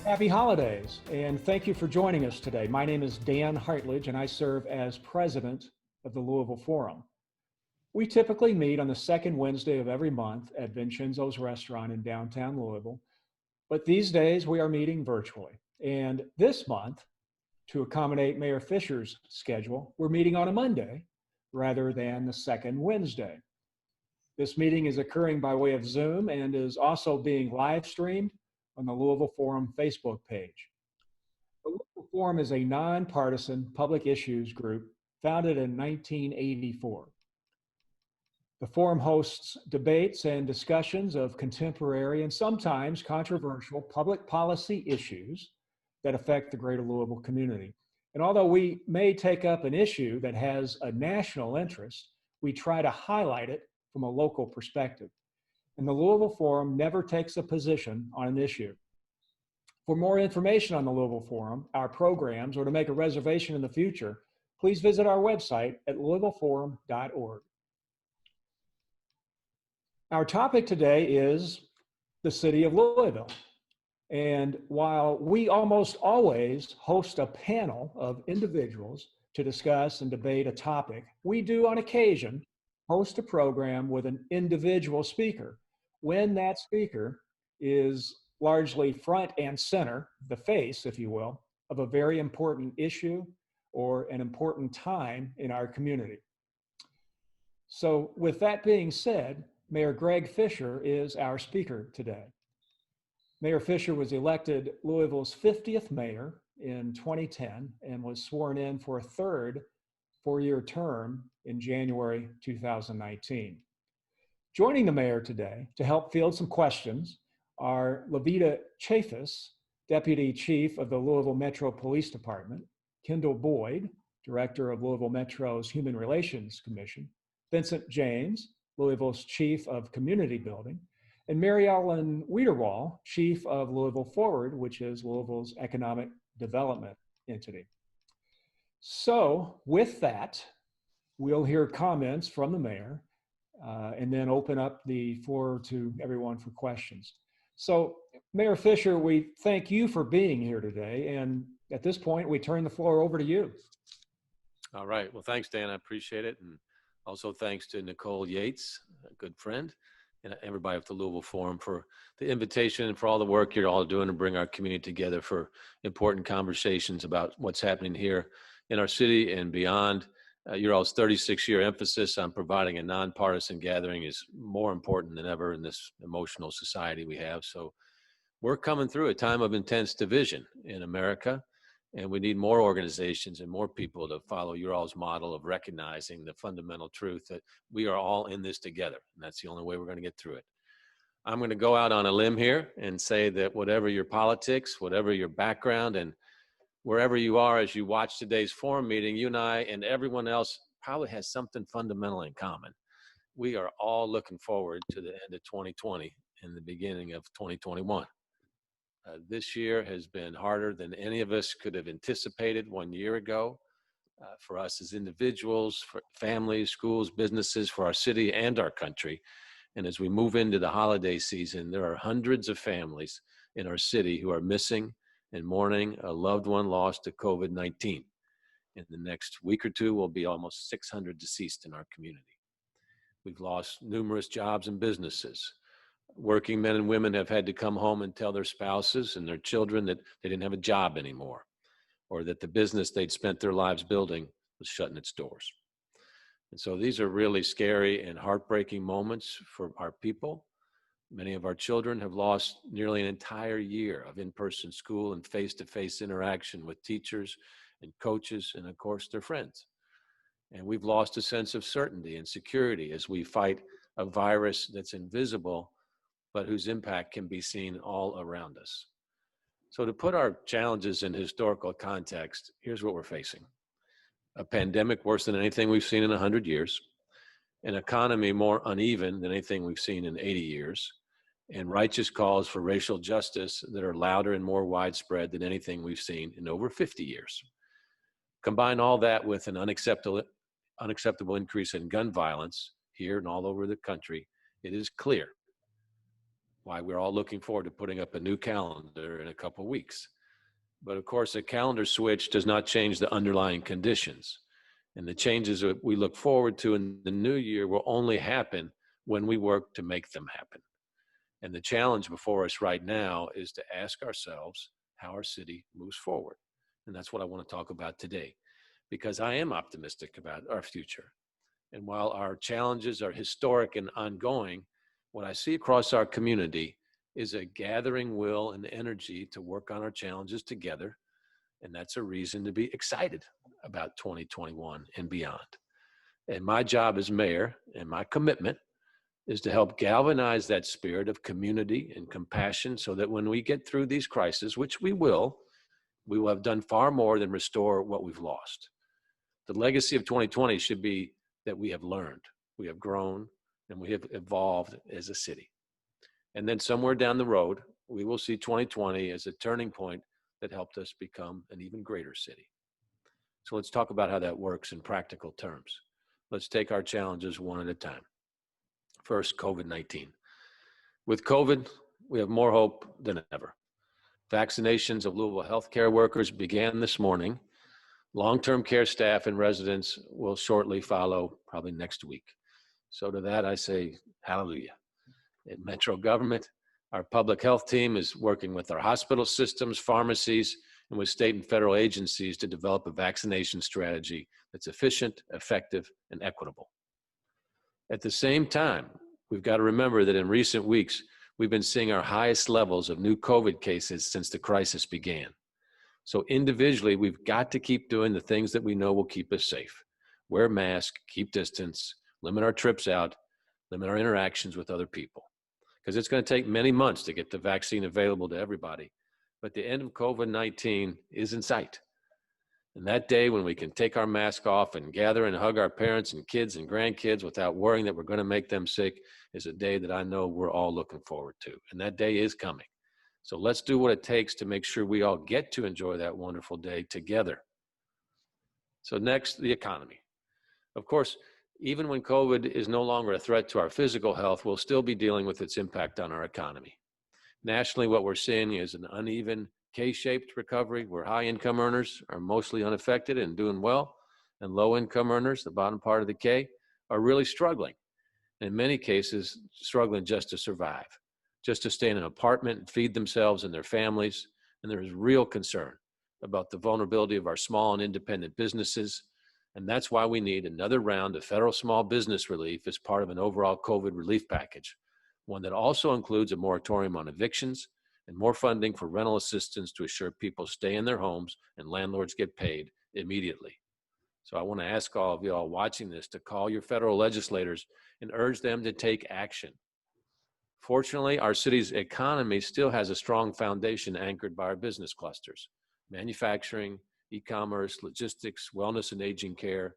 Happy holidays, and thank you for joining us today. My name is Dan Hartledge, and I serve as president of the Louisville Forum. We typically meet on the second Wednesday of every month at Vincenzo's Restaurant in downtown Louisville, but these days we are meeting virtually. And this month, to accommodate Mayor Fischer's schedule, we're meeting on a Monday rather than the second Wednesday. This meeting is occurring by way of Zoom and is also being live streamed on the Louisville Forum Facebook page. The Louisville Forum is a nonpartisan public issues group founded in 1984. The Forum hosts debates and discussions of contemporary and sometimes controversial public policy issues that affect the greater Louisville community. And although we may take up an issue that has a national interest, we try to highlight it from a local perspective. And the Louisville Forum never takes a position on an issue. For more information on the Louisville Forum, our programs, or to make a reservation in the future, please visit our website at louisvilleforum.org. Our topic today is the city of Louisville. And while we almost always host a panel of individuals to discuss and debate a topic, we do on occasion host a program with an individual speaker, when that speaker is largely front and center, the face, if you will, of a very important issue or an important time in our community. So with that being said, Mayor Greg Fischer is our speaker today. Mayor Fischer was elected Louisville's 50th mayor in 2010 and was sworn in for a third four-year term in January 2019. Joining the mayor today to help field some questions are Levita Chaffis, Deputy Chief of the Louisville Metro Police Department, Kendall Boyd, Director of Louisville Metro's Human Relations Commission, Vincent James, Louisville's Chief of Community Building, and Mary Ellen Wiederwall, Chief of Louisville Forward, which is Louisville's economic development entity. So with that, we'll hear comments from the mayor and then open up the floor to everyone for questions. So Mayor Fischer, we thank you for being here today. And at this point, we turn the floor over to you. All right. Well, thanks, Dan. I appreciate it. And also thanks to Nicole Yates, a good friend, and everybody at the Louisville Forum for the invitation and for all the work you're all doing to bring our community together for important conversations about what's happening here in our city and beyond. Your all's 36-year emphasis on providing a nonpartisan gathering is more important than ever in this emotional society we have. So we're coming through a time of intense division in America, and we need more organizations and more people to follow your all's model of recognizing the fundamental truth that we are all in this together, and that's the only way we're going to get through it. I'm going to go out on a limb here and say that whatever your politics, whatever your background, and wherever you are as you watch today's forum meeting, you and I and everyone else probably has something fundamental in common. We are all looking forward to the end of 2020 and the beginning of 2021. This year has been harder than any of us could have anticipated 1 year ago. For us as individuals, for families, schools, businesses, for our city and our country. And as we move into the holiday season, there are hundreds of families in our city who are missing and mourning a loved one lost to COVID-19. In the next week or two, will be almost 600 deceased in our community. We've lost numerous jobs and businesses. Working men and women have had to come home and tell their spouses and their children that they didn't have a job anymore, or that the business they'd spent their lives building was shutting its doors. And so these are really scary and heartbreaking moments for our people. Many of our children have lost nearly an entire year of in-person school and face-to-face interaction with teachers and coaches and, of course, their friends. And we've lost a sense of certainty and security as we fight a virus that's invisible, but whose impact can be seen all around us. So to put our challenges in historical context, here's what we're facing. A pandemic worse than anything we've seen in 100 years, an economy more uneven than anything we've seen in 80 years, and righteous calls for racial justice that are louder and more widespread than anything we've seen in over 50 years. Combine all that with an unacceptable increase in gun violence here and all over the country, it is clear why we're all looking forward to putting up a new calendar in a couple of weeks. But of course, a calendar switch does not change the underlying conditions. And the changes that we look forward to in the new year will only happen when we work to make them happen. And the challenge before us right now is to ask ourselves how our city moves forward. And that's what I want to talk about today, because I am optimistic about our future. And while our challenges are historic and ongoing, what I see across our community is a gathering will and energy to work on our challenges together. And that's a reason to be excited about 2021 and beyond. And my job as mayor and my commitment is to help galvanize that spirit of community and compassion so that when we get through these crises, which we will have done far more than restore what we've lost. The legacy of 2020 should be that we have learned, we have grown, and we have evolved as a city. And then somewhere down the road, we will see 2020 as a turning point that helped us become an even greater city. So let's talk about how that works in practical terms. Let's take our challenges one at a time. First, COVID-19. With COVID, we have more hope than ever. Vaccinations of Louisville healthcare workers began this morning. Long-term care staff and residents will shortly follow, probably next week. So to that, I say hallelujah. At Metro government, our public health team is working with our hospital systems, pharmacies, and with state and federal agencies to develop a vaccination strategy that's efficient, effective, and equitable. At the same time, we've got to remember that in recent weeks, we've been seeing our highest levels of new COVID cases since the crisis began. So individually, we've got to keep doing the things that we know will keep us safe. Wear masks, keep distance, limit our trips out, limit our interactions with other people. Because it's going to take many months to get the vaccine available to everybody. But the end of COVID-19 is in sight. And that day when we can take our mask off and gather and hug our parents and kids and grandkids without worrying that we're going to make them sick is a day that I know we're all looking forward to. And that day is coming. So let's do what it takes to make sure we all get to enjoy that wonderful day together. So next, the economy. Of course, even when COVID is no longer a threat to our physical health, we'll still be dealing with its impact on our economy. Nationally, what we're seeing is an uneven K-shaped recovery where high-income earners are mostly unaffected and doing well, and low-income earners, the bottom part of the K, are really struggling. And in many cases, struggling just to survive, just to stay in an apartment and feed themselves and their families. And there is real concern about the vulnerability of our small and independent businesses. And that's why we need another round of federal small business relief as part of an overall COVID relief package, one that also includes a moratorium on evictions and more funding for rental assistance to assure people stay in their homes and landlords get paid immediately. So I want to ask all of you all watching this to call your federal legislators and urge them to take action. Fortunately, our city's economy still has a strong foundation anchored by our business clusters: manufacturing, e-commerce, logistics, wellness and aging care,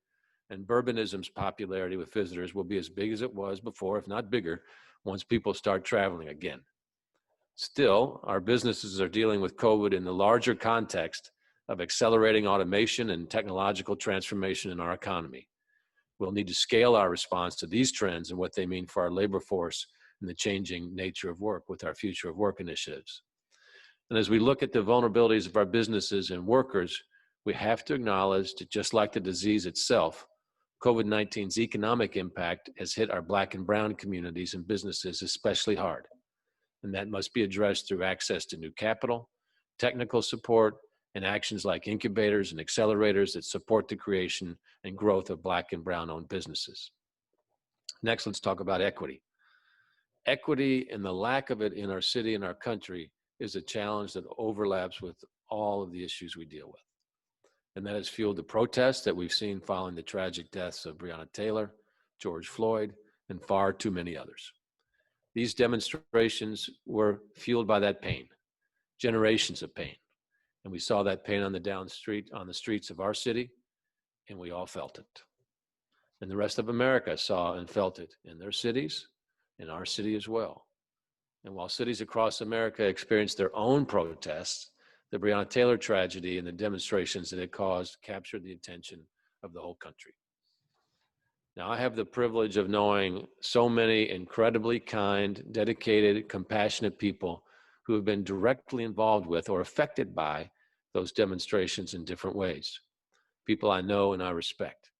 and Bourbonism's popularity with visitors will be as big as it was before, if not bigger, once people start traveling again. Still, our businesses are dealing with COVID in the larger context of accelerating automation and technological transformation in our economy. We'll need to scale our response to these trends and what they mean for our labor force and the changing nature of work with our future of work initiatives. And as we look at the vulnerabilities of our businesses and workers, we have to acknowledge that just like the disease itself, COVID-19's economic impact has hit our Black and brown communities and businesses especially hard. And that must be addressed through access to new capital, technical support, and actions like incubators and accelerators that support the creation and growth of Black and brown-owned businesses. Next, let's talk about equity. Equity and the lack of it in our city and our country is a challenge that overlaps with all of the issues we deal with. And that has fueled the protests that we've seen following the tragic deaths of Breonna Taylor, George Floyd, and far too many others. These demonstrations were fueled by that pain, generations of pain. And we saw that pain on the streets of our city, and we all felt it. And the rest of America saw and felt it in their cities, in our city as well. And while cities across America experienced their own protests, the Breonna Taylor tragedy and the demonstrations that it caused captured the attention of the whole country. Now, I have the privilege of knowing so many incredibly kind, dedicated, compassionate people who have been directly involved with or affected by those demonstrations in different ways. People I know and I respect.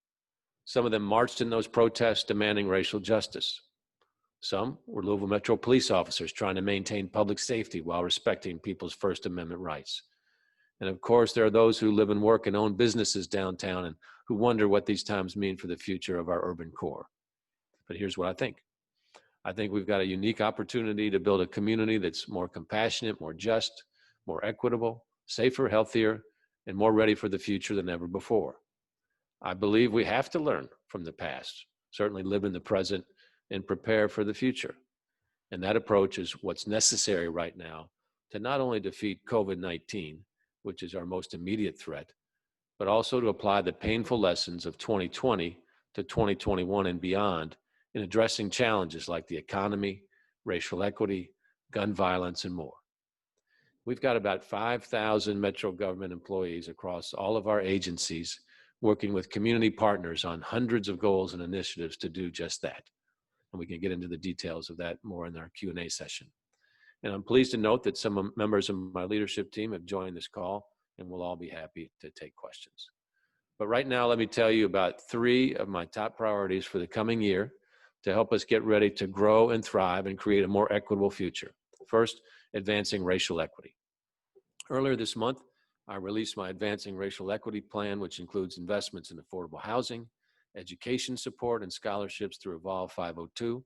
Some of them marched in those protests demanding racial justice. Some were Louisville Metro Police officers trying to maintain public safety while respecting people's First Amendment rights. And of course, there are those who live and work and own businesses downtown and who wonder what these times mean for the future of our urban core. But here's what I think. I think we've got a unique opportunity to build a community that's more compassionate, more just, more equitable, safer, healthier, and more ready for the future than ever before. I believe we have to learn from the past, certainly live in the present, and prepare for the future. And that approach is what's necessary right now to not only defeat COVID-19, which is our most immediate threat, but also to apply the painful lessons of 2020 to 2021 and beyond in addressing challenges like the economy, racial equity, gun violence, and more. We've got about 5,000 Metro government employees across all of our agencies working with community partners on hundreds of goals and initiatives to do just that. And we can get into the details of that more in our Q&A session. And I'm pleased to note that some members of my leadership team have joined this call, and we'll all be happy to take questions. But right now, let me tell you about 3 of my top priorities for the coming year to help us get ready to grow and thrive and create a more equitable future. First, advancing racial equity. Earlier this month, I released my Advancing Racial Equity Plan, which includes investments in affordable housing, education support, and scholarships through Evolve 502,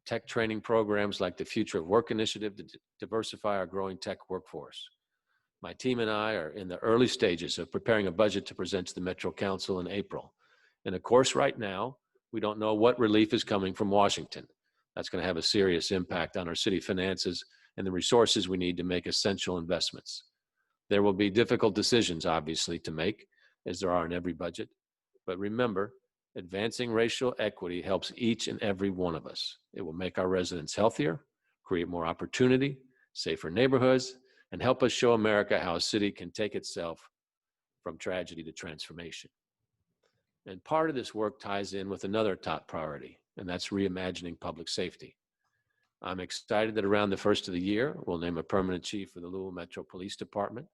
tech training programs like the Future of Work Initiative to diversify our growing tech workforce. My team and I are in the early stages of preparing a budget to present to the Metro Council in April. And of course, right now, we don't know what relief is coming from Washington. That's going to have a serious impact on our city finances and the resources we need to make essential investments. There will be difficult decisions, obviously, to make, as there are in every budget. But remember, advancing racial equity helps each and every one of us. It will make our residents healthier, create more opportunity, safer neighborhoods, and help us show America how a city can take itself from tragedy to transformation. And part of this work ties in with another top priority, and that's reimagining public safety. I'm excited that around the first of the year, we'll name a permanent chief for the Louisville Metro Police Department.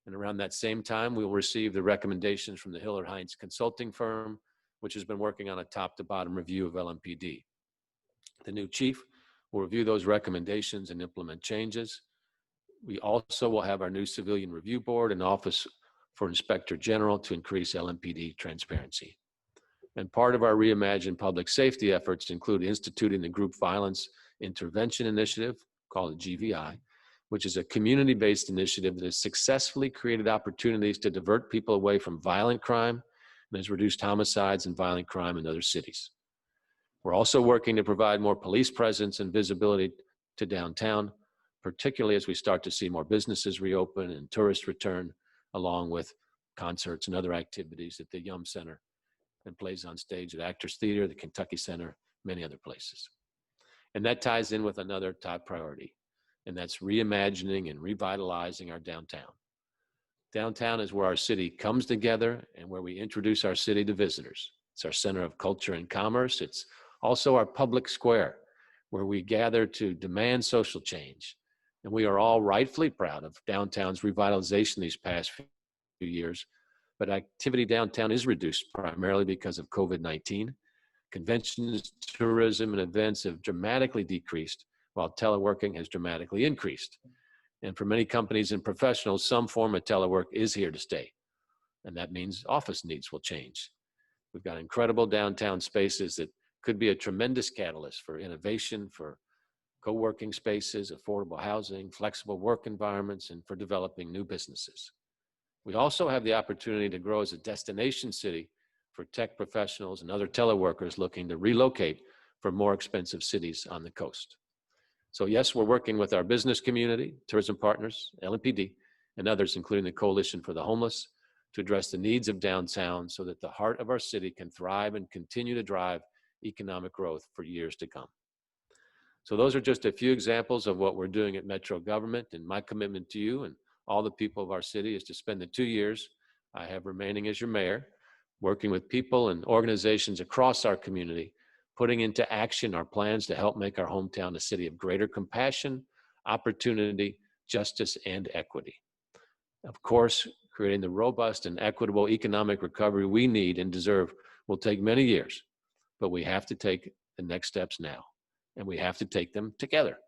And around that same time, we'll receive the recommendations from the Hillard Heinz consulting firm, which has been working on a top-to-bottom review of LMPD. The new chief will review those recommendations and implement changes. We also will have our new civilian review board and office for Inspector General to increase LMPD transparency. And part of our reimagined public safety efforts include instituting the Group Violence Intervention Initiative, called the GVI, which is a community-based initiative that has successfully created opportunities to divert people away from violent crime and has reduced homicides and violent crime in other cities. We're also working to provide more police presence and visibility to downtown, particularly as we start to see more businesses reopen and tourists return, along with concerts and other activities at the Yum Center and plays on stage at Actors Theater, the Kentucky Center, many other places. And that ties in with another top priority, and that's reimagining and revitalizing our downtown. Downtown is where our city comes together and where we introduce our city to visitors. It's our center of culture and commerce. It's also our public square, where we gather to demand social change. And we are all rightfully proud of downtown's revitalization these past few years, but activity downtown is reduced primarily because of COVID-19. Conventions, tourism, and events have dramatically decreased, while teleworking has dramatically increased. And for many companies and professionals, some form of telework is here to stay. And that means office needs will change. We've got incredible downtown spaces that could be a tremendous catalyst for innovation, for co-working spaces, affordable housing, flexible work environments, and for developing new businesses. We also have the opportunity to grow as a destination city for tech professionals and other teleworkers looking to relocate from more expensive cities on the coast. So yes, we're working with our business community, tourism partners, LMPD, and others, including the Coalition for the Homeless, to address the needs of downtown so that the heart of our city can thrive and continue to drive economic growth for years to come. So those are just a few examples of what we're doing at Metro government, and my commitment to you and all the people of our city is to spend the 2 years I have remaining as your mayor working with people and organizations across our community, putting into action our plans to help make our hometown a city of greater compassion, opportunity, justice, and equity. Of course, creating the robust and equitable economic recovery we need and deserve will take many years, but we have to take the next steps now, and we have to take them together.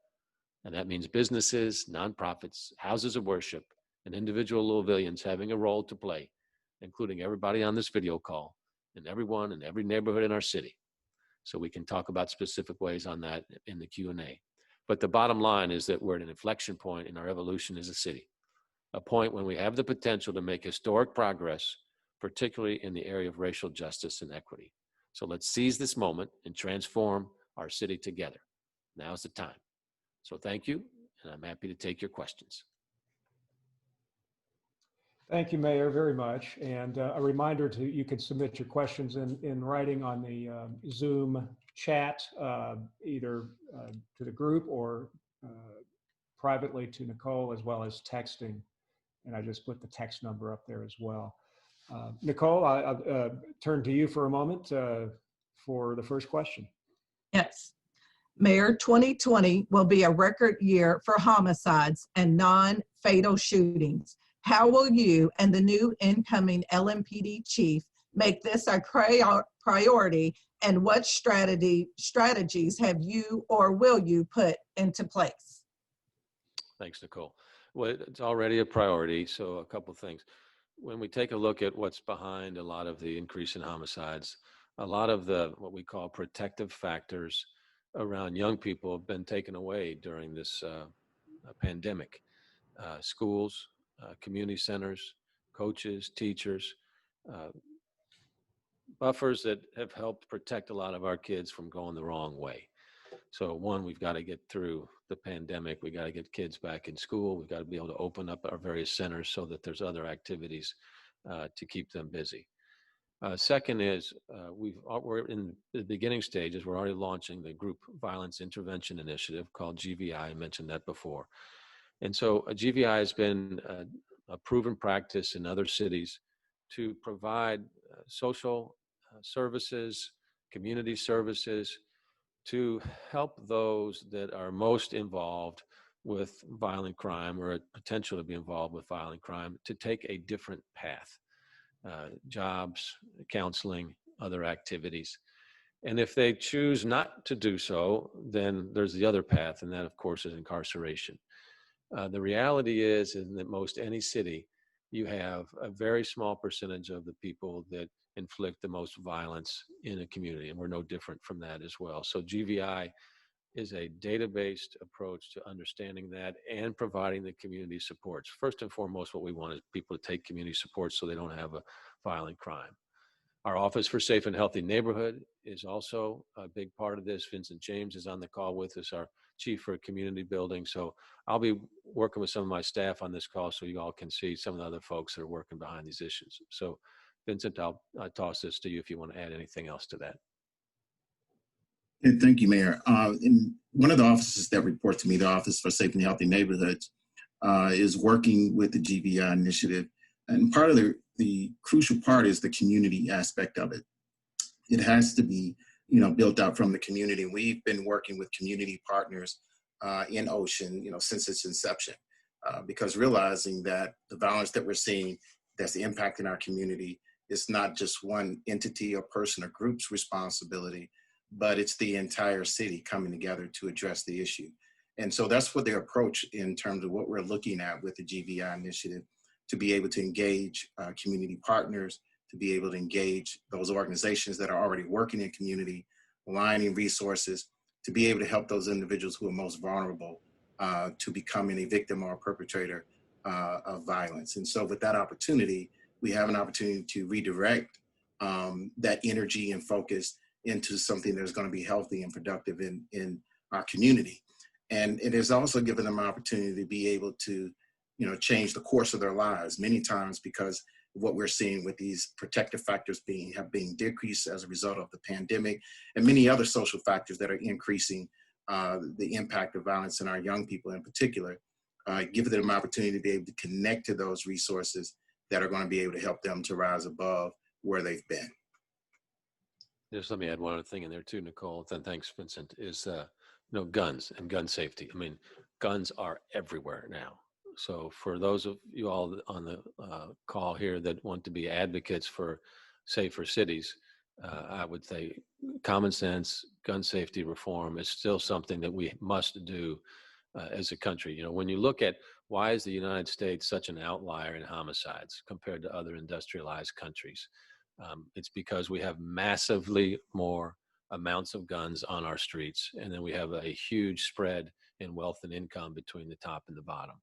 And that means businesses, nonprofits, houses of worship, and individual Louisvillians having a role to play, including everybody on this video call and everyone in every neighborhood in our city. So we can talk about specific ways on that in the Q&A. But the bottom line is that we're at an inflection point in our evolution as a city, a point when we have the potential to make historic progress, particularly in the area of racial justice and equity. So let's seize this moment and transform our city together. Now's the time. So thank you, and I'm happy to take your questions. Thank you, Mayor, very much. And a reminder you can submit your questions in writing on the Zoom chat, either to the group or privately to Nicole, as well as texting. And I just put the text number up there as well. Nicole, I'll turn to you for a moment for the first question. Yes. Mayor, 2020 will be a record year for homicides and non-fatal shootings. How will you and the new incoming LMPD chief make this a priority, and what strategies have you or will you put into place? Thanks, Nicole. Well, it's already a priority, so a couple things. When we take a look at what's behind a lot of the increase in homicides, a lot of the what we call protective factors around young people have been taken away during this pandemic. Schools, community centers, coaches, teachers, buffers that have helped protect a lot of our kids from going the wrong way. So one, we've got to get through the pandemic. We got to get kids back in school. We've got to be able to open up our various centers so that there's other activities to keep them busy. Second is we're in the beginning stages. We're already launching the Group Violence Intervention Initiative called GVI. I mentioned that before. And so GVI has been a proven practice in other cities to provide social services, community services to help those that are most involved with violent crime or a potential to be involved with violent crime to take a different path. Jobs, counseling, other activities. And if they choose not to do so, then there's the other path, and that, of course, is incarceration. The reality is in that most any city, you have a very small percentage of the people that inflict the most violence in a community, and we're no different from that as well. So GVI is a data-based approach to understanding that and providing the community supports. First and foremost, what we want is people to take community support so they don't have a violent crime. Our Office for Safe and Healthy Neighborhood is also a big part of this. Vincent James is on the call with us, our Chief for Community Building. So I'll be working with some of my staff on this call so you all can see some of the other folks that are working behind these issues. So Vincent, I'll toss this to you if you want to add anything else to that. Thank you, Mayor. In one of the offices that report to me, the Office for Safe and Healthy Neighborhoods, is working with the GVI initiative. And part of the crucial part is the community aspect of it. It has to be, built out from the community. We've been working with community partners in Ocean, since its inception, because realizing that the violence that we're seeing that's impacting our community is not just one entity or person or group's responsibility, but it's the entire city coming together to address the issue. And so that's what their approach in terms of what we're looking at with the GVI initiative, to be able to engage community partners, to be able to engage those organizations that are already working in community, aligning resources, to be able to help those individuals who are most vulnerable to becoming a victim or a perpetrator of violence. And so with that opportunity, we have an opportunity to redirect that energy and focus into something that's going to be healthy and productive in our community. And it has also given them an opportunity to be able to, change the course of their lives many times, because of what we're seeing with these protective factors have been decreased as a result of the pandemic, and many other social factors that are increasing the impact of violence in our young people in particular, giving them an opportunity to be able to connect to those resources that are going to be able to help them to rise above where they've been. Just let me add one other thing in there too, Nicole. Then thanks, Vincent. Is guns and gun safety. I mean, guns are everywhere now. So for those of you all on the call here that want to be advocates for safer cities, I would say common sense gun safety reform is still something that we must do as a country. When you look at why is the United States such an outlier in homicides compared to other industrialized countries, it's because we have massively more amounts of guns on our streets, and then we have a huge spread in wealth and income between the top and the bottom.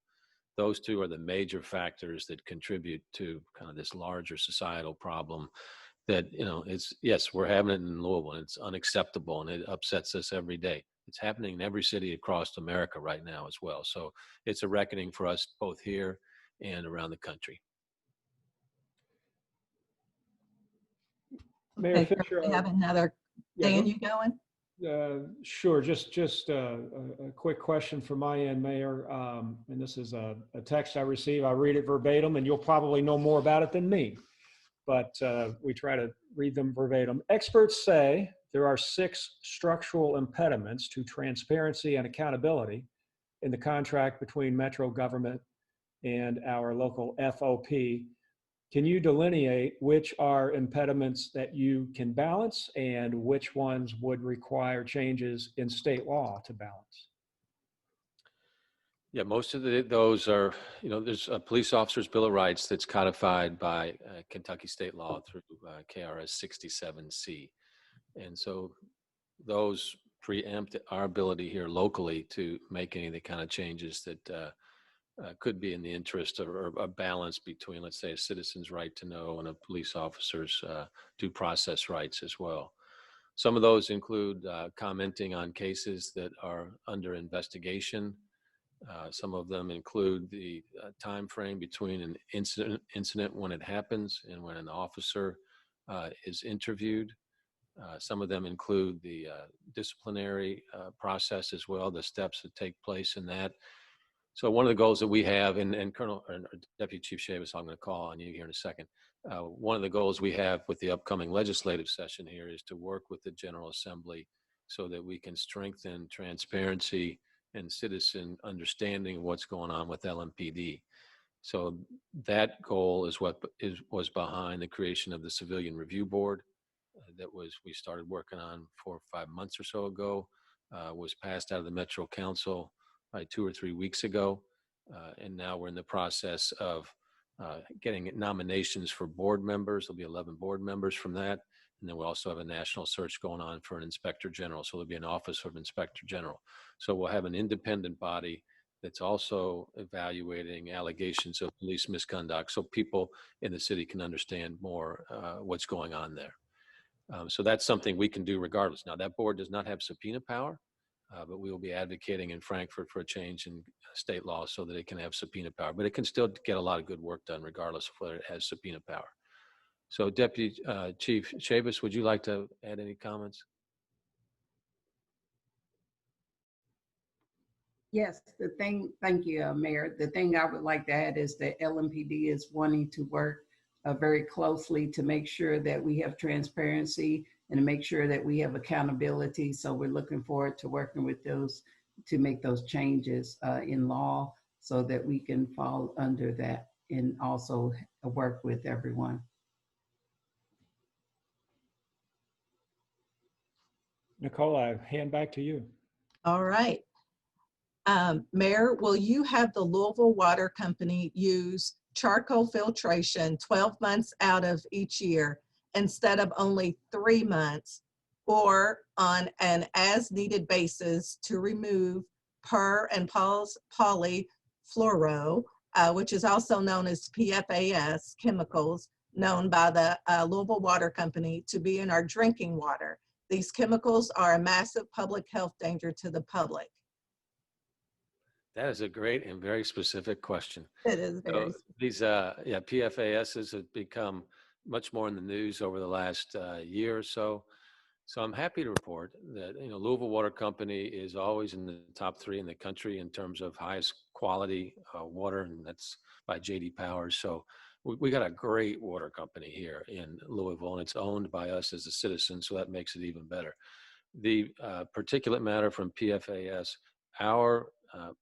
Those two are the major factors that contribute to kind of this larger societal problem that, it's, yes, we're having it in Louisville, and it's unacceptable, and it upsets us every day. It's happening in every city across America right now as well. So it's a reckoning for us both here and around the country. Mayor Okay, Fischer, we have another. Dan, you going? Sure. Just a quick question from my end, Mayor. And this is a text I received. I read it verbatim, and you'll probably know more about it than me. But we try to read them verbatim. Experts say there are 6 structural impediments to transparency and accountability in the contract between Metro government and our local FOP. Can you delineate which are impediments that you can balance and which ones would require changes in state law to balance? Yeah, most of those are, there's a police officer's Bill of Rights that's codified by Kentucky state law through KRS 67C. And so those preempt our ability here locally to make any of the kind of changes that could be in the interest of a balance between, let's say, a citizen's right to know and a police officer's due process rights as well. Some of those include commenting on cases that are under investigation. Some of them include the time frame between an incident when it happens and when an officer is interviewed. Some of them include the disciplinary process as well, the steps that take place in that. So one of the goals that we have, and Colonel or Deputy Chief Chavis, I'm going to call on you here in a second. One of the goals we have with the upcoming legislative session here is to work with the General Assembly so that we can strengthen transparency and citizen understanding of what's going on with LMPD. So that goal is what was behind the creation of the Civilian Review Board we started working on 4 or 5 months or so ago, was passed out of the Metro Council 2 or 3 weeks ago. And now we're in the process of getting nominations for board members. There'll be 11 board members from that. And then we also have a national search going on for an inspector general. So there'll be an office of inspector general. So we'll have an independent body that's also evaluating allegations of police misconduct so people in the city can understand more what's going on there. So that's something we can do regardless. Now, that board does not have subpoena power, but we will be advocating in Frankfurt for a change in state law so that it can have subpoena power. But it can still get a lot of good work done regardless of whether it has subpoena power. So Deputy Chief Chavis, would you like to add any comments? Yes, thank you, Mayor. The thing I would like to add is that LMPD is wanting to work very closely to make sure that we have transparency and to make sure that we have accountability. So we're looking forward to working with those to make those changes in law so that we can fall under that and also work with everyone. Nicole, I hand back to you. All right. Mayor, will you have the Louisville Water Company use charcoal filtration 12 months out of each year instead of only 3 months, or on an as-needed basis to remove per and polyfluoro, which is also known as PFAS chemicals, known by the Louisville Water Company to be in our drinking water? These chemicals are a massive public health danger to the public. That is a great and very specific question. It is very. So these PFASs have become much more in the news over the last year or so. So I'm happy to report that Louisville Water Company is always in the top 3 in the country in terms of highest quality water, and that's by J.D. Powers. So we got a great water company here in Louisville, and it's owned by us as a citizen, so that makes it even better. The particulate matter from PFAS, our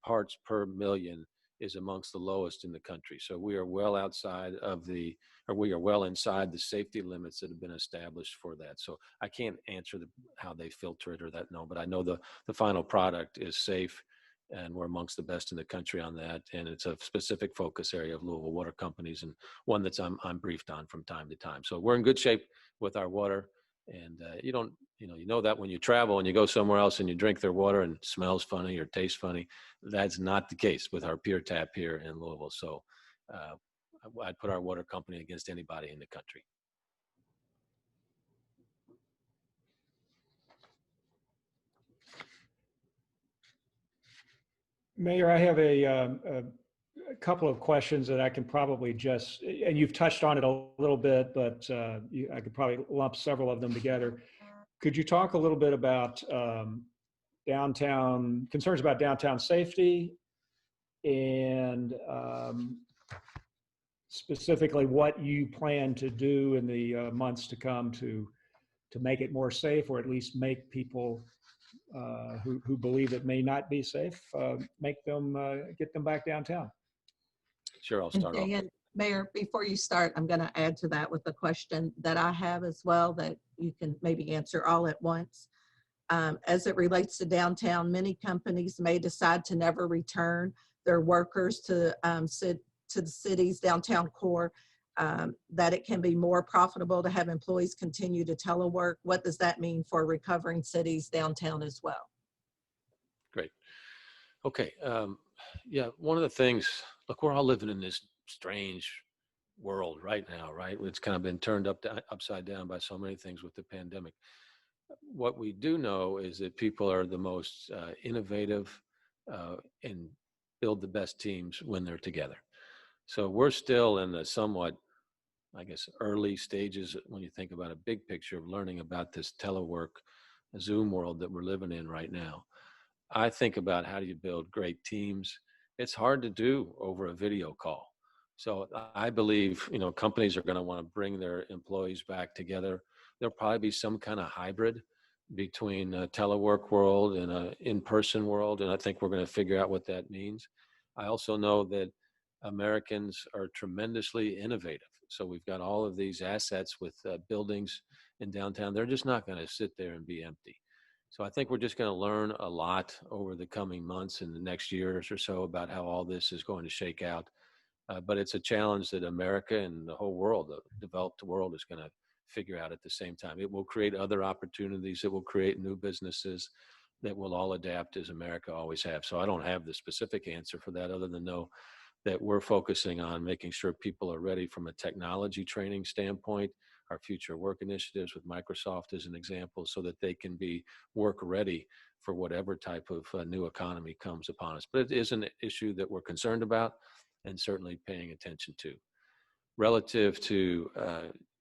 parts per million is amongst the lowest in the country. So we are well outside of we are well inside the safety limits that have been established for that. So I can't answer how they filter it or that, no, but I know the final product is safe, and we're amongst the best in the country on that. And it's a specific focus area of Louisville water companies, and one that's I'm briefed on from time to time. So we're in good shape with our water. And you know that when you travel and you go somewhere else and you drink their water and it smells funny or tastes funny, that's not the case with our Pure Tap here in Louisville. So I'd put our water company against anybody in the country. Mayor, I have a couple of questions that I can probably just, and you've touched on it a little bit, but I could probably lump several of them together. Could you talk a little bit about concerns about downtown safety, and specifically what you plan to do in the months to come to make it more safe, or at least make people who believe it may not be safe, get them back downtown? Sure, I'll start off. And Mayor, before you start, I'm going to add to that with a question that I have as well that you can maybe answer all at once. As it relates to downtown, many companies may decide to never return their workers to the city's downtown core, that it can be more profitable to have employees continue to telework. What does that mean for recovering cities downtown as well? Great. Okay. Yeah, one of the things, look, we're all living in this strange world right now, right? It's kind of been turned upside down by so many things with the pandemic. What we do know is that people are the most innovative and build the best teams when they're together. So we're still in the somewhat, I guess, early stages when you think about a big picture of learning about this telework Zoom world that we're living in right now. I think about how do you build great teams. It's hard to do over a video call. So I believe, companies are going to want to bring their employees back together. There'll probably be some kind of hybrid between a telework world and an in-person world. And I think we're going to figure out what that means. I also know that Americans are tremendously innovative. So we've got all of these assets with buildings in downtown. They're just not going to sit there and be empty. So I think we're just going to learn a lot over the coming months and the next years or so about how all this is going to shake out. But it's a challenge that America and the whole world, the developed world, is going to figure out at the same time. It will create other opportunities. It will create new businesses that will all adapt as America always have. So I don't have the specific answer for that other than know that we're focusing on making sure people are ready from a technology training standpoint, our future work initiatives with Microsoft as an example, so that they can be work ready for whatever type of new economy comes upon us. But it is an issue that we're concerned about and certainly paying attention to. Relative to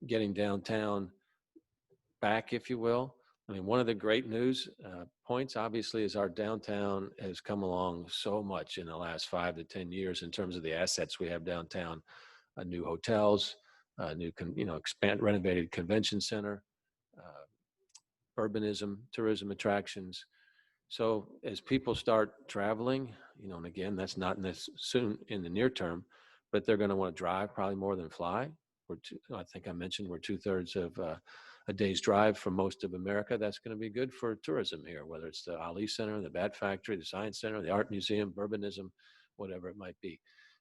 getting downtown back, if you will, I mean, one of the great news points, obviously, is our downtown has come along so much in the last 5 to 10 years in terms of the assets we have downtown, new hotels, new, renovated convention center, urbanism, tourism attractions. So as people start traveling, and again, that's not soon in the near term, but they're going to want to drive probably more than fly. I think I mentioned we're 2/3 of a day's drive from most of America. That's going to be good for tourism here, whether it's the Ali Center, the Bat Factory, the Science Center, the Art Museum, Bourbonnism, whatever it might be.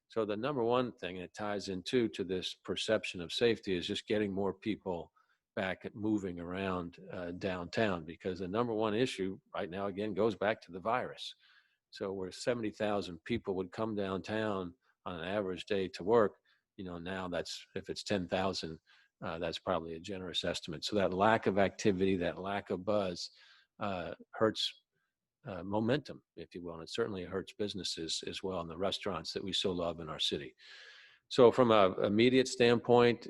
So the number one thing, and it ties into to this perception of safety, is just getting more people back at moving around downtown, because the number one issue right now, again, goes back to the virus. So where 70,000 people would come downtown on an average day to work, now that's, if it's 10,000, that's probably a generous estimate. So that lack of activity, that lack of buzz hurts momentum, if you will, and it certainly hurts businesses as well, and the restaurants that we so love in our city. So from an immediate standpoint,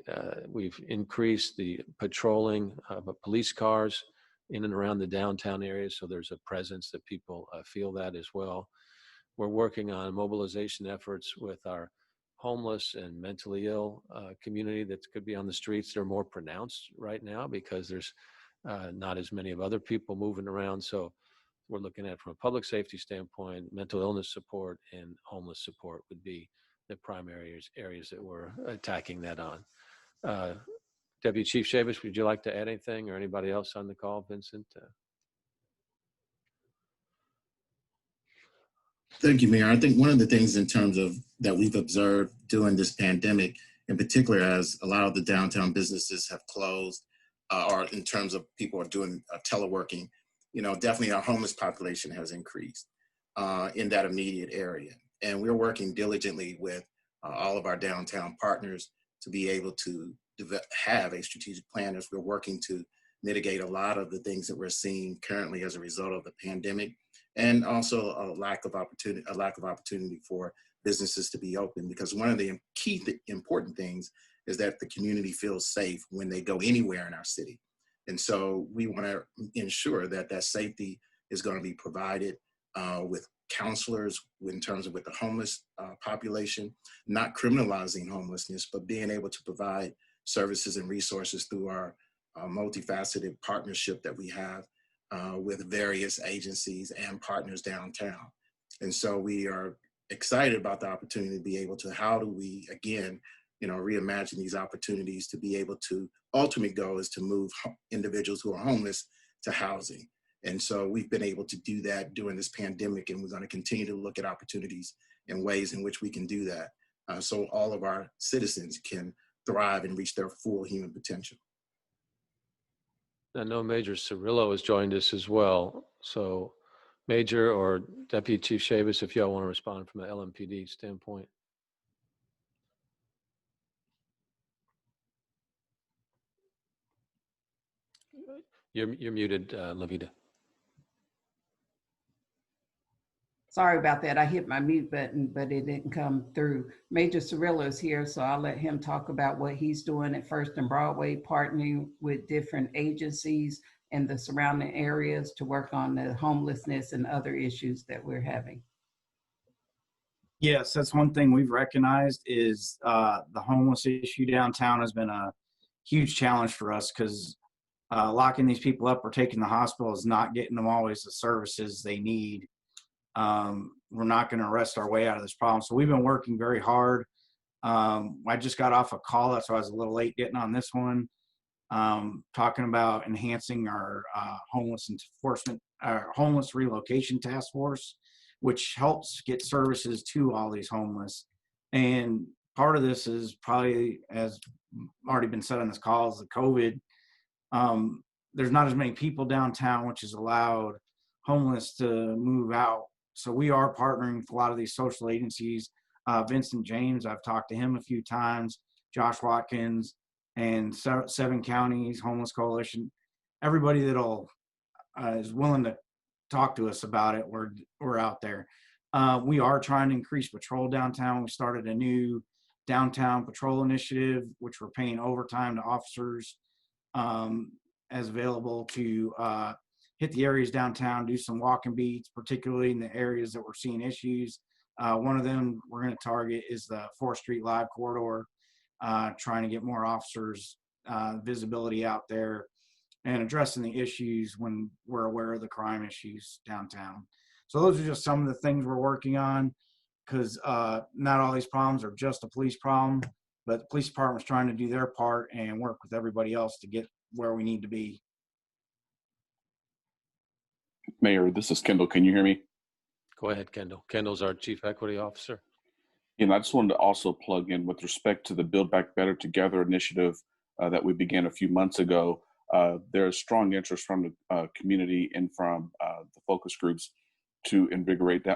we've increased the patrolling of police cars in and around the downtown area, so there's a presence that people feel that as well. We're working on mobilization efforts with our homeless and mentally ill community that could be on the streets. They're more pronounced right now because there's not as many of other people moving around. So we're looking at, from a public safety standpoint, mental illness support and homeless support would be the primary areas that we're attacking that on. Deputy Chief Chavis, would you like to add anything, or anybody else on the call? Vincent? Thank you, Mayor. I think one of the things in terms of that we've observed during this pandemic, in particular, as a lot of the downtown businesses have closed, or in terms of people are doing teleworking, definitely our homeless population has increased in that immediate area. And we're working diligently with all of our downtown partners to be able to have a strategic plan as we're working to mitigate a lot of the things that we're seeing currently as a result of the pandemic, and also a lack of opportunity for businesses to be open. Because one of the key important things is that the community feels safe when they go anywhere in our city. And so we want to ensure that that safety is going to be provided with counselors in terms of with the homeless population, not criminalizing homelessness, but being able to provide services and resources through our multifaceted partnership that we have with various agencies and partners downtown. And so we are excited about the opportunity to be able to, how do we, again, reimagine these opportunities to be able to, ultimate goal is to move individuals who are homeless to housing. And so we've been able to do that during this pandemic, and we're going to continue to look at opportunities and ways in which we can do that so all of our citizens can thrive and reach their full human potential. I know Major Cirillo has joined us as well. So Major or Deputy Chief Chavis, if y'all want to respond from an LMPD standpoint. You're muted, Lavita. Sorry about that. I hit my mute button, but it didn't come through. Major Cirillo is here, so I'll let him talk about what he's doing at First and Broadway, partnering with different agencies and the surrounding areas to work on the homelessness and other issues that we're having. Yes, that's one thing we've recognized is the homeless issue downtown has been a huge challenge for us, because locking these people up or taking the hospital is not getting them always the services they need. We're not going to rest our way out of this problem. So we've been working very hard. I just got off a call, that's why I was a little late getting on this one, talking about enhancing our homeless enforcement, our homeless relocation task force, which helps get services to all these homeless. And part of this is probably, as already been said on this call, is the COVID. There's not as many people downtown, which has allowed homeless to move out. So we are partnering with a lot of these social agencies. Vincent James, I've talked to him a few times, Josh Watkins, and 7 counties, Homeless Coalition, everybody that'll is willing to talk to us about it. We're out there. We are trying to increase patrol downtown. We started a new downtown patrol initiative, which we're paying overtime to officers as available to hit the areas downtown, do some walking beats, particularly in the areas that we're seeing issues. One of them we're going to target is the 4th Street Live corridor, trying to get more officers visibility out there and addressing the issues when we're aware of the crime issues downtown. So those are just some of the things we're working on, because not all these problems are just a police problem, but the police department's trying to do their part and work with everybody else to get where we need to be. Mayor, this is Kendall. Can you hear me? Go ahead, Kendall. Kendall's our Chief Equity Officer. And I just wanted to also plug in with respect to the Build Back Better Together initiative that we began a few months ago. There is strong interest from the community and from the focus groups to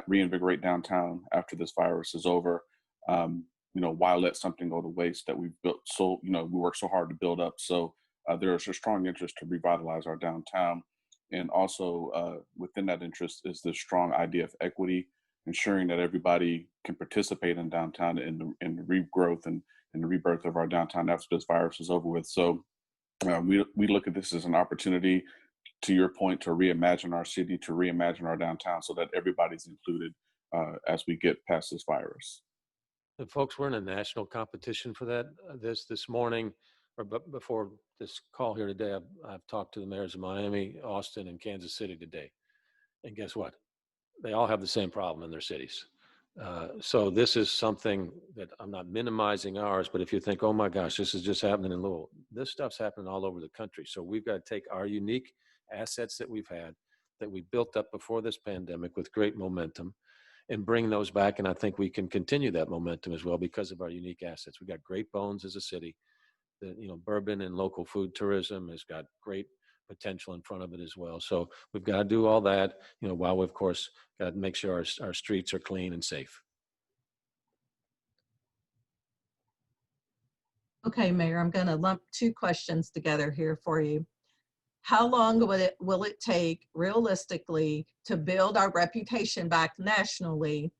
reinvigorate downtown after this virus is over. Why let something go to waste that we've built we worked so hard to build up. So there is a strong interest to revitalize our downtown. And also within that interest is the strong idea of equity, ensuring that everybody can participate in downtown in the regrowth and the rebirth of our downtown after this virus is over with. So we look at this as an opportunity, to your point, to reimagine our city, to reimagine our downtown so that everybody's included as we get past this virus. And folks, we're in a national competition for that. This morning, or before this call here today, I've talked to the mayors of Miami, Austin, and Kansas City today. And guess what? They all have the same problem in their cities. So this is something that I'm not minimizing ours, but if you think, oh my gosh, this is just happening in Louisville, this stuff's happening all over the country. So we've got to take our unique assets that we've had, that we built up before this pandemic with great momentum, and bring those back. And I think we can continue that momentum as well because of our unique assets. We've got great bones as a city. Bourbon and local food tourism has got great potential in front of it as well. So we've got to do all that, while we, of course, got to make sure our streets are clean and safe. Okay, Mayor, I'm going to lump two questions together here for you. How long will it take realistically to build our reputation back nationally?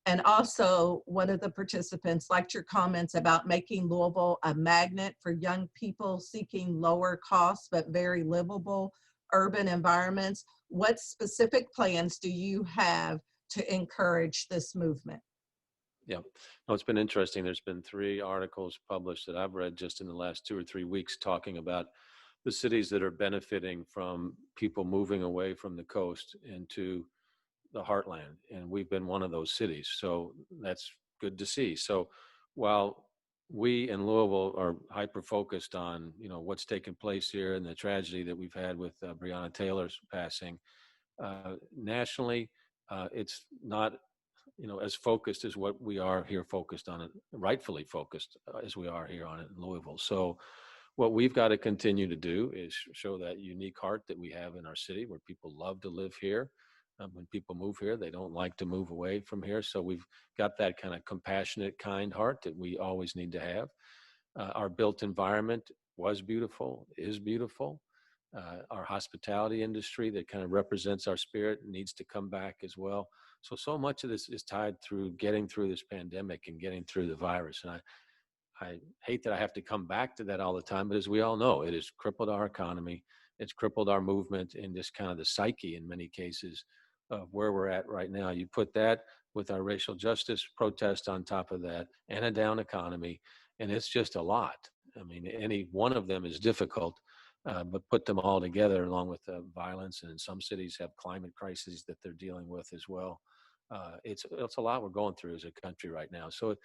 And also, one of the participants liked your comments about making Louisville a magnet for young people seeking lower costs but very livable urban environments. What specific plans do you have to encourage this movement? Yeah, no, it's been interesting. There's been 3 articles published that I've read just in the last 2 or 3 weeks talking about the cities that are benefiting from people moving away from the coast into the heartland. And we've been one of those cities. So that's good to see. So while we in Louisville are hyper-focused on, what's taken place here and the tragedy that we've had with Breonna Taylor's passing, nationally, it's not as focused as what we are here focused on it, rightfully focused as we are here on it in Louisville. So what we've got to continue to do is show that unique heart that we have in our city, where people love to live here. When people move here, they don't like to move away from here. So we've got that kind of compassionate, kind heart that we always need to have. Our built environment was beautiful, is beautiful. Our hospitality industry that kind of represents our spirit needs to come back as well. So much of this is tied through getting through this pandemic and getting through the virus. And I hate that I have to come back to that all the time, but as we all know, it has crippled our economy. It's crippled our movement and just kind of the psyche in many cases of where we're at right now. You put that with our racial justice protest on top of that and a down economy, and it's just a lot. I mean, any one of them is difficult, but put them all together along with violence, and in some cities have climate crises that they're dealing with as well. It's a lot we're going through as a country right now. So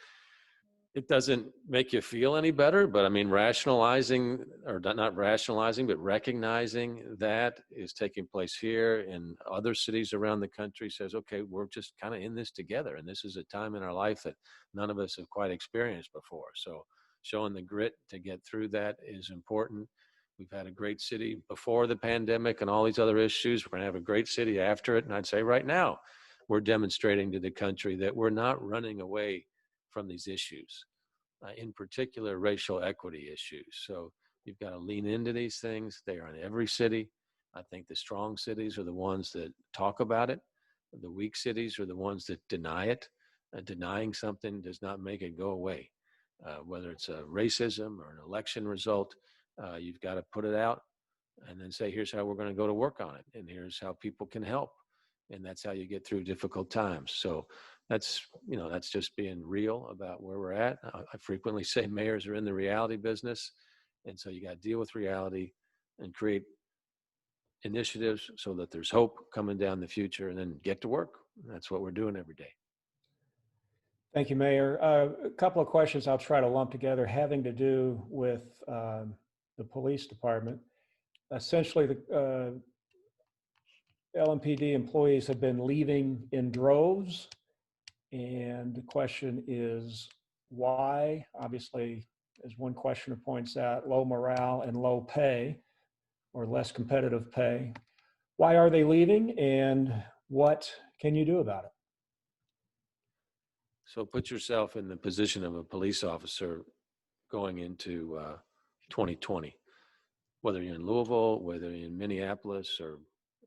it doesn't make you feel any better, but I mean, rationalizing, or not rationalizing, but recognizing that is taking place here in other cities around the country says, okay, we're just kind of in this together. And this is a time in our life that none of us have quite experienced before. So showing the grit to get through that is important. We've had a great city before the pandemic and all these other issues. We're going to have a great city after it. And I'd say right now, we're demonstrating to the country that we're not running away from these issues, in particular racial equity issues. So you've got to lean into these things. They are in every city. I think the strong cities are the ones that talk about it. The weak cities are the ones that deny it. Denying something does not make it go away. Whether it's a racism or an election result, you've got to put it out and then say, here's how we're going to go to work on it. And here's how people can help. And that's how you get through difficult times. So that's just being real about where we're at. I frequently say mayors are in the reality business. And so you got to deal with reality and create initiatives so that there's hope coming down the future, and then get to work. That's what we're doing every day. Thank you, Mayor. A couple of questions I'll try to lump together having to do with the police department. Essentially, the LMPD employees have been leaving in droves. And the question is why? Obviously, as one questioner points out, low morale and low pay, or less competitive pay. Why are they leaving, and what can you do about it? So put yourself in the position of a police officer going into 2020, whether you're in Louisville, whether you're in Minneapolis, or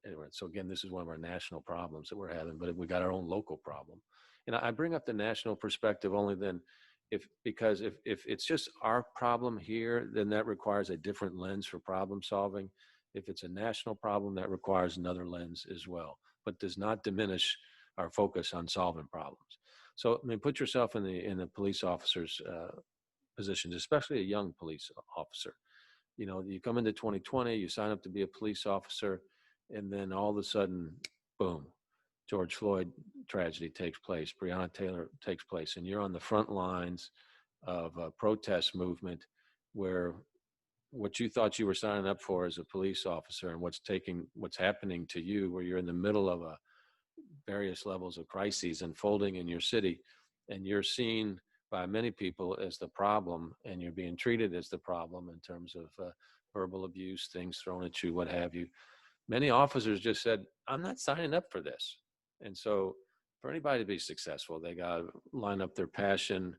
anywhere. So again, this is one of our national problems that we're having, but we got our own local problem. And I bring up the national perspective only then because if it's just our problem here, then that requires a different lens for problem solving. If it's a national problem, that requires another lens as well, but does not diminish our focus on solving problems. So, I mean, put yourself in the police officer's positions, especially a young police officer. You know, you come into 2020, you sign up to be a police officer, and then all of a sudden, boom, George Floyd tragedy takes place, Breonna Taylor takes place, and you're on the front lines of a protest movement where what you thought you were signing up for as a police officer and what's happening to you, where you're in the middle of various levels of crises unfolding in your city, and you're seen by many people as the problem, and you're being treated as the problem in terms of verbal abuse, things thrown at you, what have you. Many officers just said, I'm not signing up for this. And so for anybody to be successful, they got to line up their passion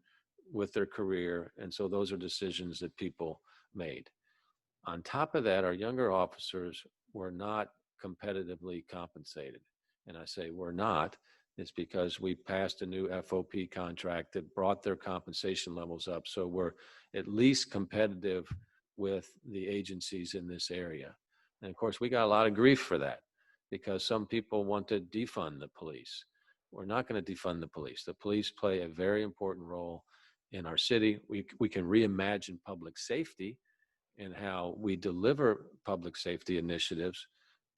with their career. And so those are decisions that people made. On top of that, our younger officers were not competitively compensated. And I say we're not, it's because we passed a new FOP contract that brought their compensation levels up. So we're at least competitive with the agencies in this area. And of course, we got a lot of grief for that because some people want to defund the police. We're not going to defund the police. The police play a very important role in our city. We can reimagine public safety and how we deliver public safety initiatives,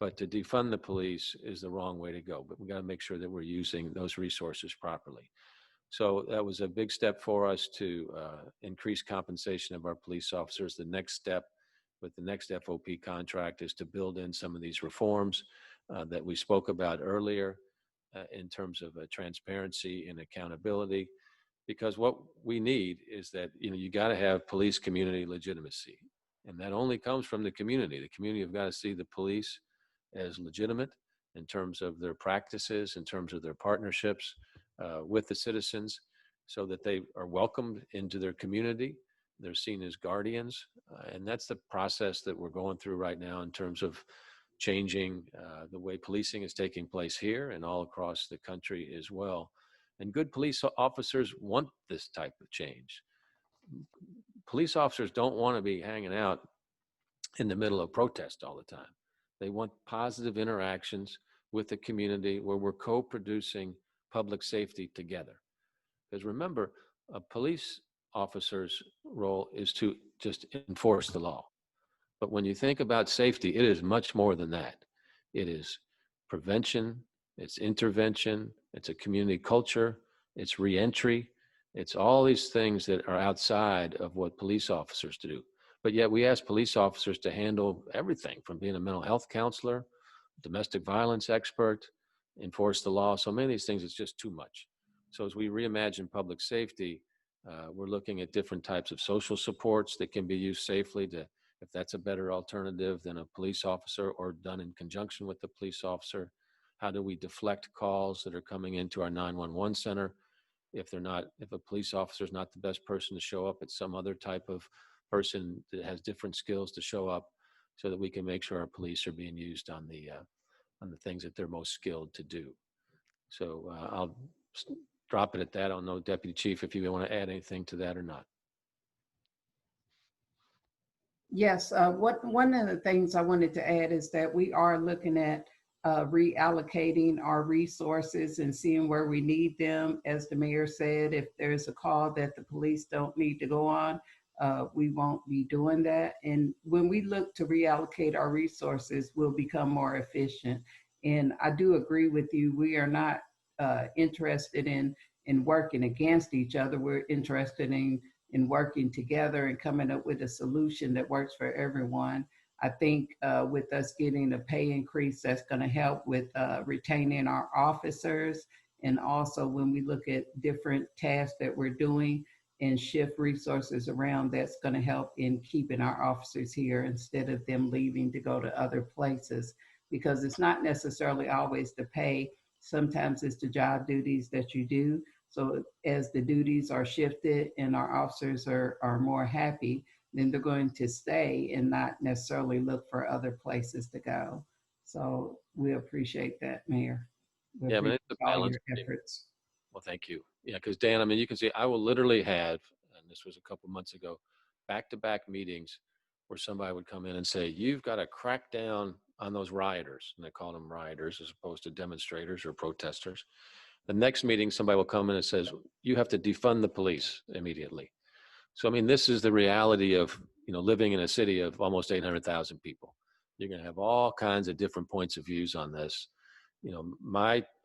but to defund the police is the wrong way to go. But we got to make sure that we're using those resources properly. So that was a big step for us to increase compensation of our police officers. The next step with the next FOP contract is to build in some of these reforms that we spoke about earlier in terms of transparency and accountability. Because what we need is that, you know, you got to have police community legitimacy. And that only comes from the community. The community have got to see the police as legitimate in terms of their practices, in terms of their partnerships with the citizens, so that they are welcomed into their community. They're seen as guardians. And that's the process that we're going through right now in terms of changing the way policing is taking place here and all across the country as well. And good police officers want this type of change. Police officers don't want to be hanging out in the middle of protest all the time. They want positive interactions with the community where we're co-producing public safety together. Because remember, a police officer's role is to just enforce the law. But when you think about safety, it is much more than that. It is prevention, it's intervention, it's a community culture, it's reentry. It's all these things that are outside of what police officers do. But yet we ask police officers to handle everything from being a mental health counselor, domestic violence expert, enforce the law. So many of these things, it's just too much. So as we reimagine public safety, we're looking at different types of social supports that can be used safely to, if that's a better alternative than a police officer or done in conjunction with the police officer. How do we deflect calls that are coming into our 911 center? If a police officer is not the best person to show up, it's some other type of person that has different skills to show up, so that we can make sure our police are being used on the things that they're most skilled to do. So I'll drop it at that. I don't know, Deputy Chief, if you want to add anything to that or not. Yes, one of the things I wanted to add is that we are looking at reallocating our resources and seeing where we need them. As the mayor said, if there's a call that the police don't need to go on, we won't be doing that. And when we look to reallocate our resources, we'll become more efficient. And I do agree with you. We are not interested in working against each other. We're interested in working together and coming up with a solution that works for everyone. I think with us getting a pay increase, that's going to help with retaining our officers. And also when we look at different tasks that we're doing and shift resources around, that's going to help in keeping our officers here instead of them leaving to go to other places. Because it's not necessarily always the pay. Sometimes it's the job duties that you do. So as the duties are shifted and our officers are more happy, then they're going to stay and not necessarily look for other places to go. So we appreciate that, Mayor. Yeah, but it's a balance. Efforts. Well, thank you. Yeah, because Dan, I mean, you can see I will literally have, and this was a couple months ago, back-to-back meetings where somebody would come in and say, you've got to crack down on those rioters. And they call them rioters as opposed to demonstrators or protesters. The next meeting, somebody will come in and says, you have to defund the police immediately. So, I mean, this is the reality of, living in a city of almost 800,000 people. You're going to have all kinds of different points of views on this.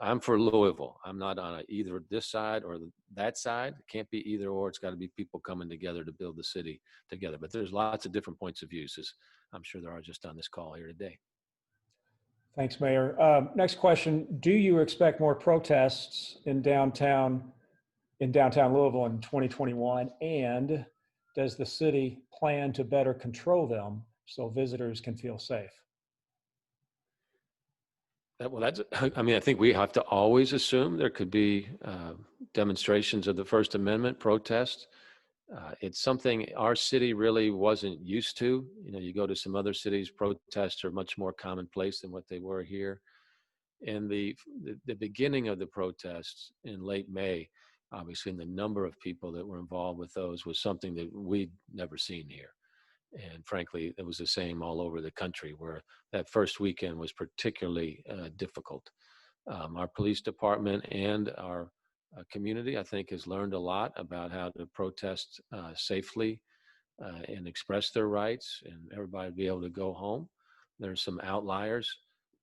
I'm for Louisville. I'm not on either this side or that side. It can't be either or. It's got to be people coming together to build the city together. But there's lots of different points of views, as I'm sure there are just on this call here today. Thanks, Mayor. Next question. Do you expect more protests in downtown Louisville in 2021? And does the city plan to better control them so visitors can feel safe? I think we have to always assume there could be demonstrations of the First Amendment protest. It's something our city really wasn't used to. You go to some other cities, protests are much more commonplace than what they were here. And the beginning of the protests in late May, obviously, and the number of people that were involved with those was something that we'd never seen here. And frankly, it was the same all over the country, where that first weekend was particularly difficult. Our police department and our community, I think, has learned a lot about how to protest safely and express their rights, and everybody be able to go home. There's some outliers,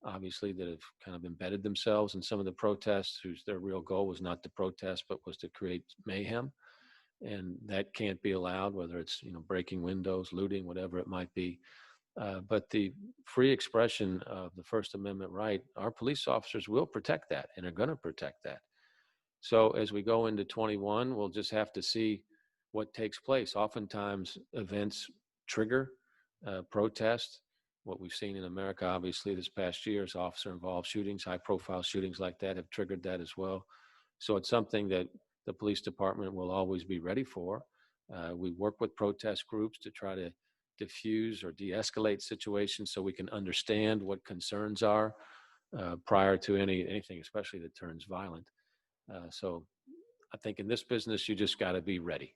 obviously, that have kind of embedded themselves in some of the protests, whose their real goal was not to protest, but was to create mayhem. And that can't be allowed, whether it's breaking windows, looting, whatever it might be. But the free expression of the First Amendment right, our police officers will protect that and are going to protect that. So as we go into 21, we'll just have to see what takes place. Oftentimes, events trigger protest. What we've seen in America, obviously, this past year is officer-involved shootings, high-profile shootings like that have triggered that as well. So it's something that the police department will always be ready for. We work with protest groups to try to diffuse or de-escalate situations so we can understand what concerns are prior to anything, especially that turns violent. So I think in this business, you just got to be ready.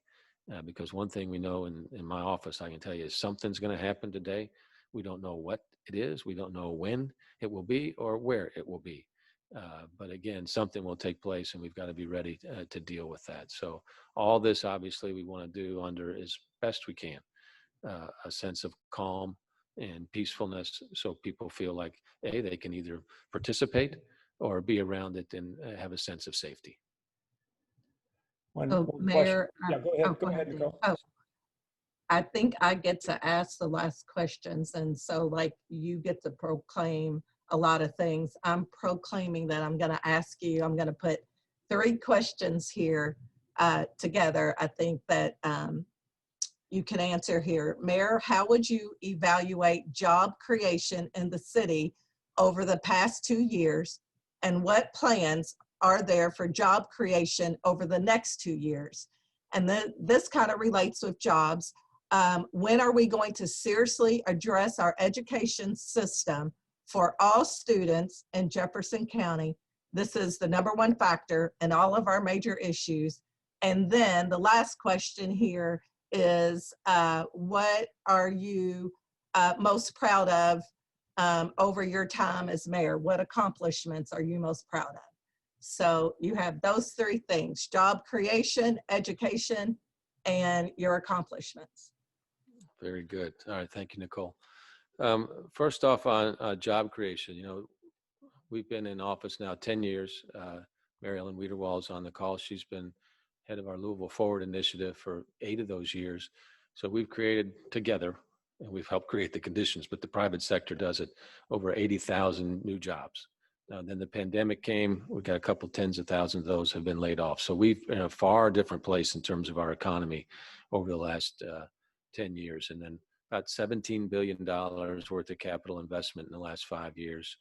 Because one thing we know in my office, I can tell you, is something's going to happen today. We don't know what it is. We don't know when it will be or where it will be. But again, something will take place, and we've got to be ready to deal with that. So all this, obviously, we want to do under as best we can, a sense of calm and peacefulness, so people feel like, they can either participate or be around it and have a sense of safety. Mayor, yeah, go ahead, Nicole. I think I get to ask the last questions, and so you get to proclaim a lot of things. I'm proclaiming that I'm going to ask you, I'm going to put 3 questions here together. I think that you can answer here. Mayor, how would you evaluate job creation in the city over the past 2 years? And what plans are there for job creation over the next 2 years? And then this kind of relates with jobs. When are we going to seriously address our education system for all students in Jefferson County? This is the #1 factor in all of our major issues. And then the last question here is, what are you most proud of over your time as mayor? What accomplishments are you most proud of? So you have those 3 things: job creation, education, and your accomplishments. Very good. All right. Thank you, Nicole. First off, on job creation, we've been in office now 10 years. Mary Ellen Wiederwall is on the call. She's been head of our Louisville Forward initiative for 8 of those years. So we've created together, and we've helped create the conditions, but the private sector does it, over 80,000 new jobs. Then the pandemic came. We got a couple tens of thousands of those have been laid off. So we've in a far different place in terms of our economy over the last 10 years. And then about $17 billion worth of capital investment in the last 5 years,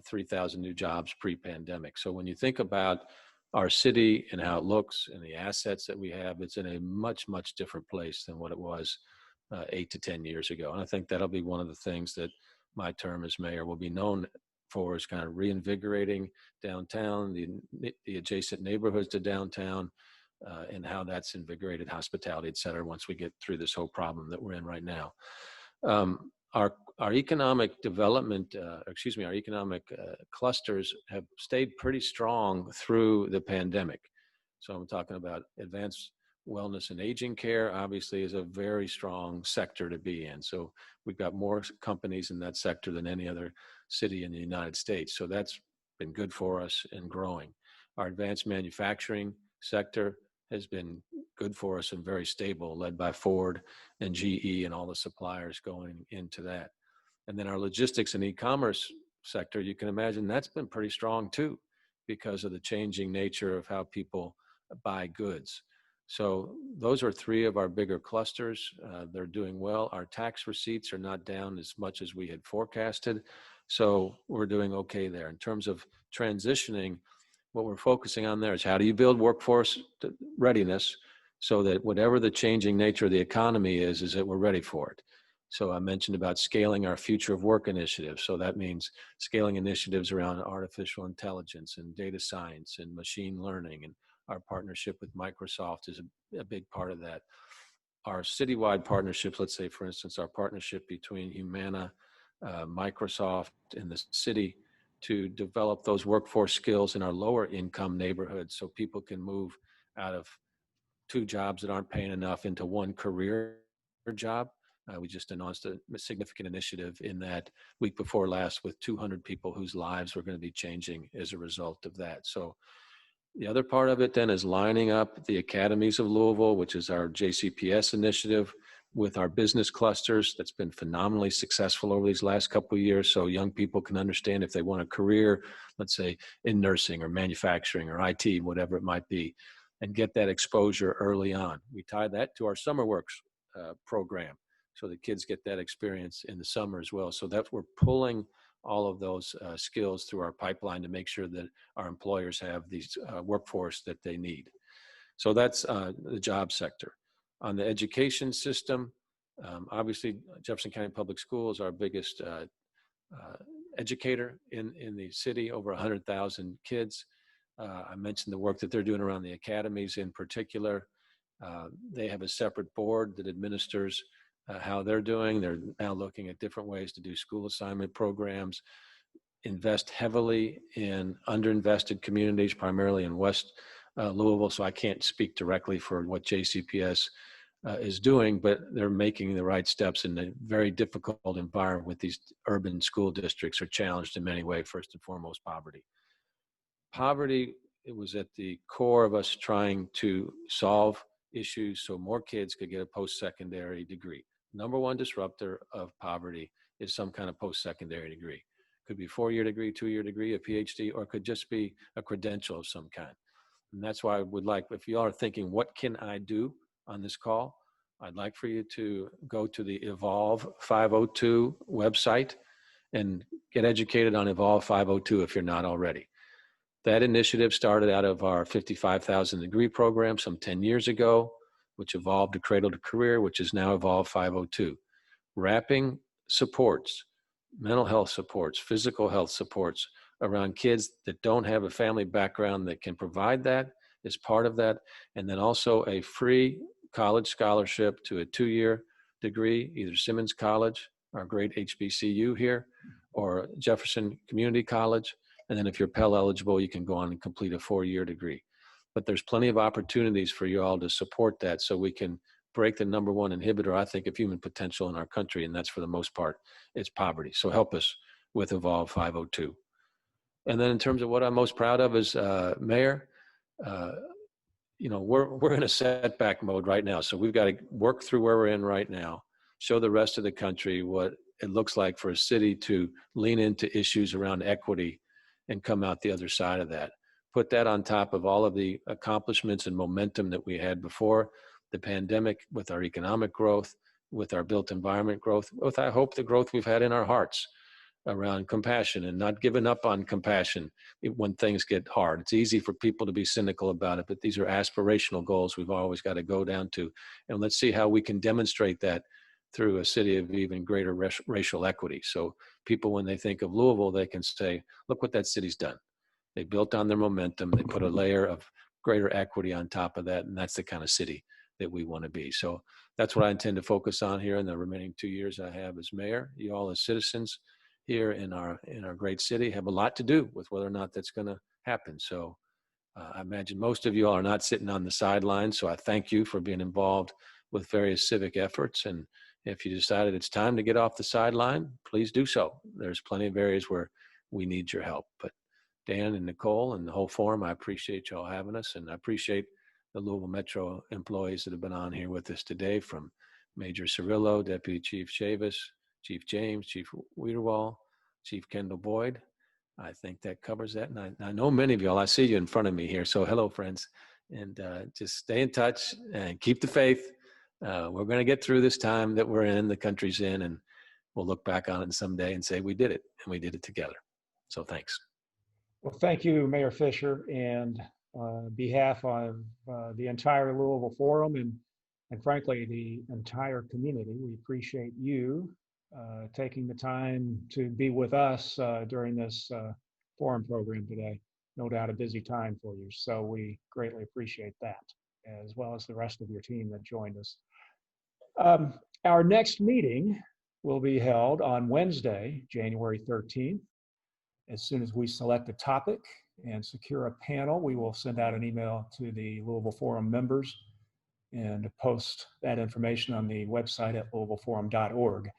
3,000 new jobs pre-pandemic. So when you think about our city and how it looks and the assets that we have, it's in a much, much different place than what it was 8 to 10 years ago. And I think that'll be one of the things that my term as mayor will be known for, is kind of reinvigorating downtown, the adjacent neighborhoods to downtown, and how that's invigorated hospitality, et cetera, once we get through this whole problem that we're in right now. our economic development, our economic clusters have stayed pretty strong through the pandemic. So I'm talking about advanced wellness and aging care, obviously, is a very strong sector to be in. So we've got more companies in that sector than any other city in the United States. So that's been good for us and growing. Our advanced manufacturing sector has been good for us and very stable, led by Ford and GE and all the suppliers going into that. And then our logistics and e-commerce sector, you can imagine that's been pretty strong too, because of the changing nature of how people buy goods. So those are three of our bigger clusters. They're doing well. Our tax receipts are not down as much as we had forecasted. So we're doing okay there. In terms of transitioning, what we're focusing on there is how do you build workforce readiness so that whatever the changing nature of the economy is that we're ready for it. So I mentioned about scaling our future of work initiatives. So that means scaling initiatives around artificial intelligence and data science and machine learning, and our partnership with Microsoft is a big part of that. Our citywide partnerships, let's say, for instance, our partnership between Humana, Microsoft, and the city to develop those workforce skills in our lower income neighborhoods so people can move out of 2 jobs that aren't paying enough into 1 career job. We just announced a significant initiative in that week before last with 200 people whose lives were going to be changing as a result of that. So the other part of it then is lining up the Academies of Louisville, which is our JCPS initiative, with our business clusters. That's been phenomenally successful over these last couple of years. So young people can understand if they want a career, let's say in nursing or manufacturing or IT, whatever it might be, and get that exposure early on. We tie that to our Summer Works program, so the kids get that experience in the summer as well. So that we're pulling all of those skills through our pipeline to make sure that our employers have these workforce that they need. So that's the job sector. On the education system, obviously Jefferson County Public Schools are our biggest educator in the city, over 100,000 kids. I mentioned the work that they're doing around the academies in particular. They have a separate board that administers how they're doing. They're now looking at different ways to do school assignment programs, invest heavily in underinvested communities, primarily in West Louisville. So I can't speak directly for what JCPS is doing, but they're making the right steps in a very difficult environment with these urban school districts are challenged in many ways. First and foremost, poverty. Poverty, it was at the core of us trying to solve issues so more kids could get a post-secondary degree. Number one disruptor of poverty is some kind of post-secondary degree. Could be a 4-year degree, 2-year degree, a PhD, or it could just be a credential of some kind. And that's why I would like, if you are thinking, what can I do on this call? I'd like for you to go to the Evolve 502 website and get educated on Evolve 502 if you're not already. That initiative started out of our 55,000 degree program some 10 years ago, which evolved to Cradle to Career, which is now Evolve 502. Wrapping supports, mental health supports, physical health supports around kids that don't have a family background that can provide that is part of that. And then also a free college scholarship to a 2-year degree, either Simmons College, our great HBCU here, or Jefferson Community College. And then if you're Pell eligible, you can go on and complete a 4-year degree. But there's plenty of opportunities for you all to support that so we can break the number one inhibitor, I think, of human potential in our country. And that's for the most part, it's poverty. So help us with Evolve 502. And then in terms of what I'm most proud of as mayor, we're in a setback mode right now. So we've got to work through where we're in right now, show the rest of the country what it looks like for a city to lean into issues around equity and come out the other side of that. Put that on top of all of the accomplishments and momentum that we had before the pandemic with our economic growth, with our built environment growth, with, I hope, the growth we've had in our hearts around compassion and not giving up on compassion when things get hard. It's easy for people to be cynical about it, but these are aspirational goals we've always got to go down to. And let's see how we can demonstrate that through a city of even greater racial equity. So people, when they think of Louisville, they can say, look what that city's done. They built on their momentum. They put a layer of greater equity on top of that. And that's the kind of city that we want to be. So that's what I intend to focus on here in the remaining 2 years I have as mayor. You all as citizens here in our great city have a lot to do with whether or not that's going to happen. So I imagine most of you all are not sitting on the sidelines. So I thank you for being involved with various civic efforts. And if you decided it's time to get off the sideline, please do so. There's plenty of areas where we need your help. But Dan and Nicole and the whole forum, I appreciate you all having us, and I appreciate the Louisville Metro employees that have been on here with us today, from Major Cirillo, Deputy Chief Chavis, Chief James, Chief Weiderwall, Chief Kendall Boyd. I think that covers that. And I know many of y'all, I see you in front of me here. So hello, friends. And just stay in touch and keep the faith. We're going to get through this time that we're in, the country's in, and we'll look back on it someday and say we did it, and we did it together. So thanks. Well, thank you, Mayor Fischer, and behalf of the entire Louisville Forum and frankly, the entire community, we appreciate you taking the time to be with us during this forum program today. No doubt a busy time for you. So we greatly appreciate that, as well as the rest of your team that joined us. Our next meeting will be held on Wednesday, January 13th. As soon as we select a topic and secure a panel, we will send out an email to the Louisville Forum members and post that information on the website at louisvilleforum.org.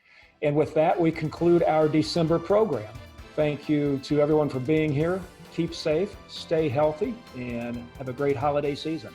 And with that, we conclude our December program. Thank you to everyone for being here. Keep safe, stay healthy, and have a great holiday season.